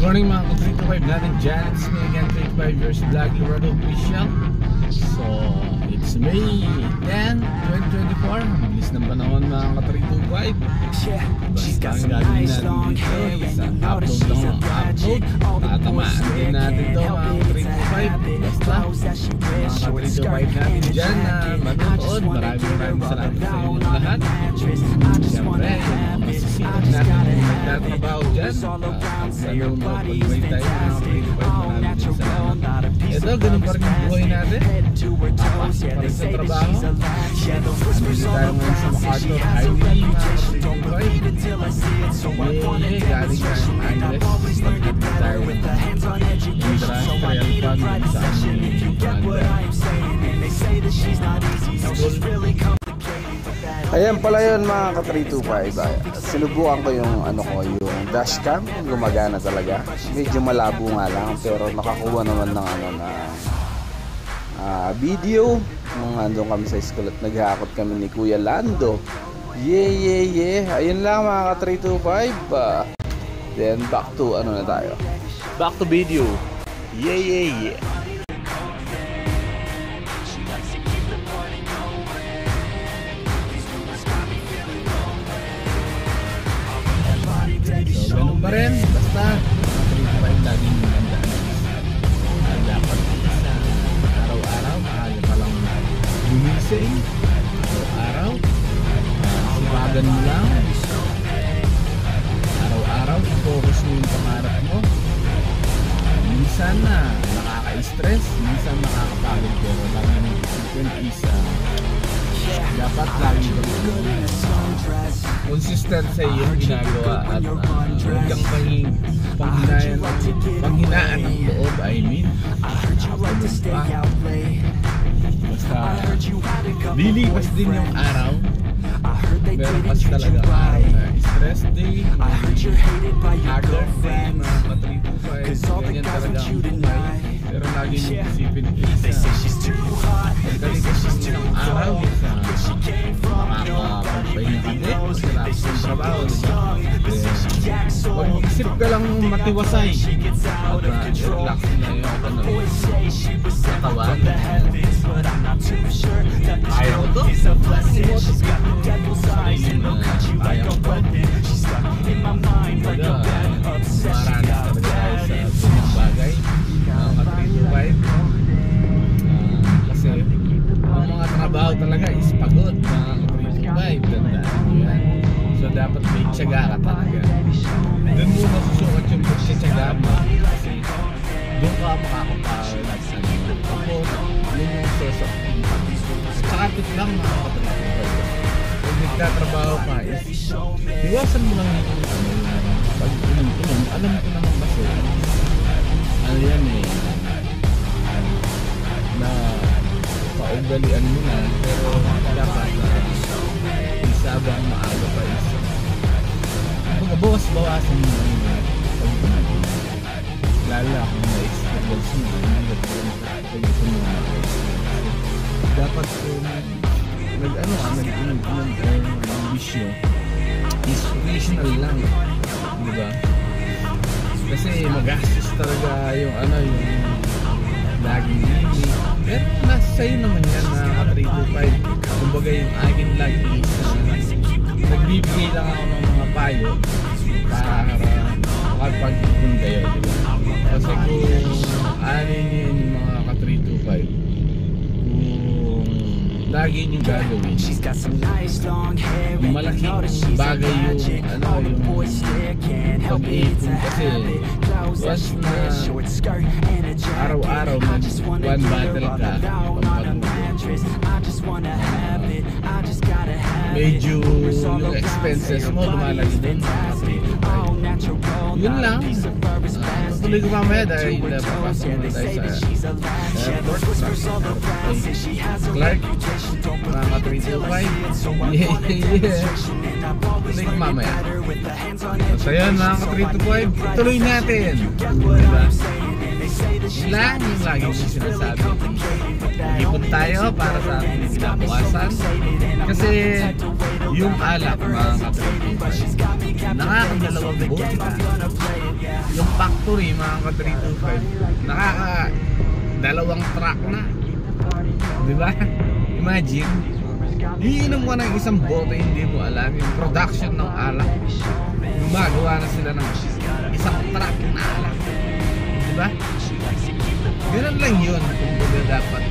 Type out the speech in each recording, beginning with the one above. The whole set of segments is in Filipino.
morning mga ka-325 natin dyan. It's me again, 35 years vlog, Lorado Official. So, it's May 10, 2024. Bilis ng panahon mga ka-325. Basta ang gagawin natin dito, isang upload lang ang upload. Tatamaan din natin ito mga ka-325. Basta, mga ka-325 natin dyan na manonood. Maraming salamat sa inyong lahat. Siyempre, masisipag natin yung nagtatrabaho dyan. Sana mag-pag-wait tayo mga ka-325. Maraming salamat. Ito, ganun pa rin yung buhay natin. Papasok pa rin sa trabaho. Andito tayo ngayon sa MacArthur Highway mga ka-325. Galing tayong Angeles. Nagkita tayo ng industrial fund sa aming Ayan pala yun mga ka-325. Sinubukan ko yung yung dashcam. Gumagana talaga. Medyo malabo nga lang pero nakakuha naman ng video nung andun kami sa school at naghahakot kami ni Kuya Lando. Ayun lang mga ka-325. Then back to na tayo. Back to video. So, ganun pa rin. Basta, mga 325 laging maganda. Dapat sa araw-araw, maaga pa lang gumising. Araw-araw, sipagan mo lang. Araw-araw, focus mo yung pangarap mo. Minsan na nakaka-stress, minsan nakakapagod, pero laging isipin isa. Dapat lagi consistent sa iyong ginagawa at huwag kang panghinaan ng loob. Basta lilipas din yung araw. Meron pas talaga araw na stress day, haggard day, mga ka-325. Ganyan talaga ang buhay. Pero lagi nyo isipin isa pagkalipas ng araw sa makakapagpahinga ka din, masarap yung trabaho, huwag mag-isip ka lang matiwasay at relax na yung katawan. Ayaw ko to kaya ko to maranas talaga tayo sa bunyang bagay mga ka-325 kasi ang mga trabaho talaga is pagod mga ka-325. Tandaan nyo yan. So dapat may tiyaga ka talaga. Doon muna susukat yung pagtsatsaga mo kasi doon ka makakapagod. Tapos yun yung source of income. At saka ito lang mga ka-325. Pag nagtatrabaho ka is iwasan mo lang yung pag inom. Alam ko naman kasi yan na paugalian mo na, pero dapat isa bang maaga pa isa. Bawas-bawasan mo yung lala kung na-experience mo dapat nag-inom ng bisyo is occasional lang, diba? Kasi magastos talaga yung laging limit. Pero nasa sa'yo naman yan mga ka-325. Kumbaga yung akin lagi is nagbibigay lang ako ng mga payo para makapag-ipon kayo, diba? Kasi kung anin yun yung mga ka-325, kung lagi nyo gagawin, malaking bagay yung pag-iipon kasi once na araw-araw mag-one battle ka medyo yung expenses mo lumalaki din. Yun lang. Tuloy ko mamaya dahil napapasok mo tayo sa airport. Clark, mga ka-325. Tuloy ko mamaya. So yun mga ka-325, tuloy natin. Diba? Yun lang yung lagi kong sinasabi. Ipon tayo para sa ating kinabukasan. Kasi yung alak mga ka-325, nakakadalawang bote na. Yung factory mga ka-325, nakakadalawang truck na. Diba? Imagine, iinom mo ng isang bote, hindi mo alam yung production ng alak. Gumagawa na sila ng isang truck na alak. Diba? Ganun lang yun. Kung dapat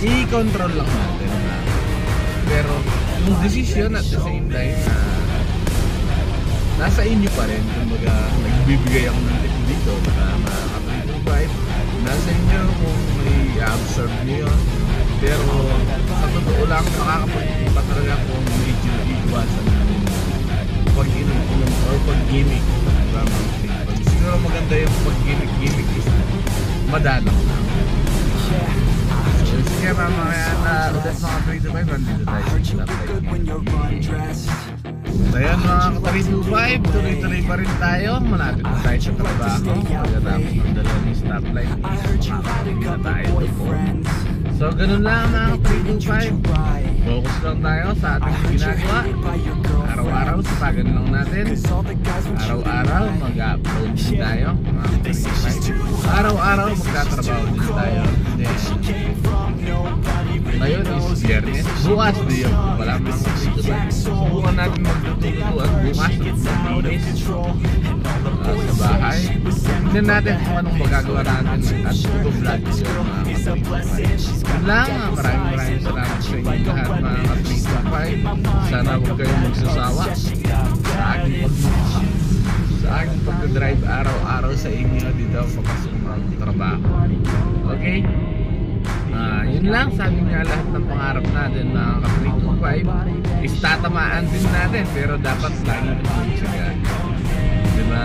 i-control lang natin na. Pero yung decision at the same time nasa inyo pa rin. Kumbaga nagbibigay ako ng tip dito na mga ka-325, nasa inyo kung may absorb nyo yun. Pero sa totoo lang, makakapagpunta talaga kung medyo iiwasan namin pag-inom or pag-gimmick. Diba mga ka-325? Siguro maganda yung pag-gimmick is madalang na. So sige mamaya na ulit mga 325, nandito tayo sa stoplight. So yan mga ka-325, tuloy-tuloy pa rin tayo. Malapit na tayo sa trabaho. Pagkatapos ng dalawang stoplight, makakapagin na tayo doon. So ganun lang mga ka-325, focus lang tayo sa ating ginagawa. Araw-araw sipagan lang natin. Araw-araw mag-upload din tayo mga ka-325. Araw-araw magtatrabaho din tayo. Ngayon is Biyernes. Bukas din yun. Malapit sa dito ba? Subukan natin magtutuluan bukas at maglinis sa bahay. Tignan natin kung anong magagawa natin at ito-vlog yun mga ka-325. Yun lang, maraming salamat sa inyo lahat mga ka-325. Sana huwag kayong magsasawa sa aking pag-drive araw-araw sa inyo dito papasok ng trabaho. Okay? Yun lang, sabi nga lahat ng pangarap natin mga ka-325 is tatamaan din natin, pero dapat lagi naman siya, diba?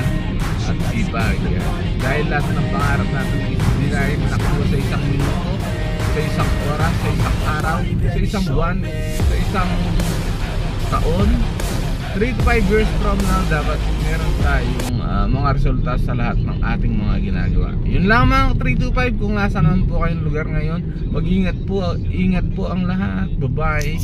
At sipag yan. Dahil lahat ng pangarap natin is hindi tayo makakuha sa isang minuto, sa isang oras, sa isang araw, sa isang buwan, sa isang taon. 3 to 5 years from now, dapat meron tayong mga resulta sa lahat ng ating mga ginagawa. Yun lang mga 325, kung nasa naman po kayong lugar ngayon, mag-ingat po ang lahat. Bye-bye.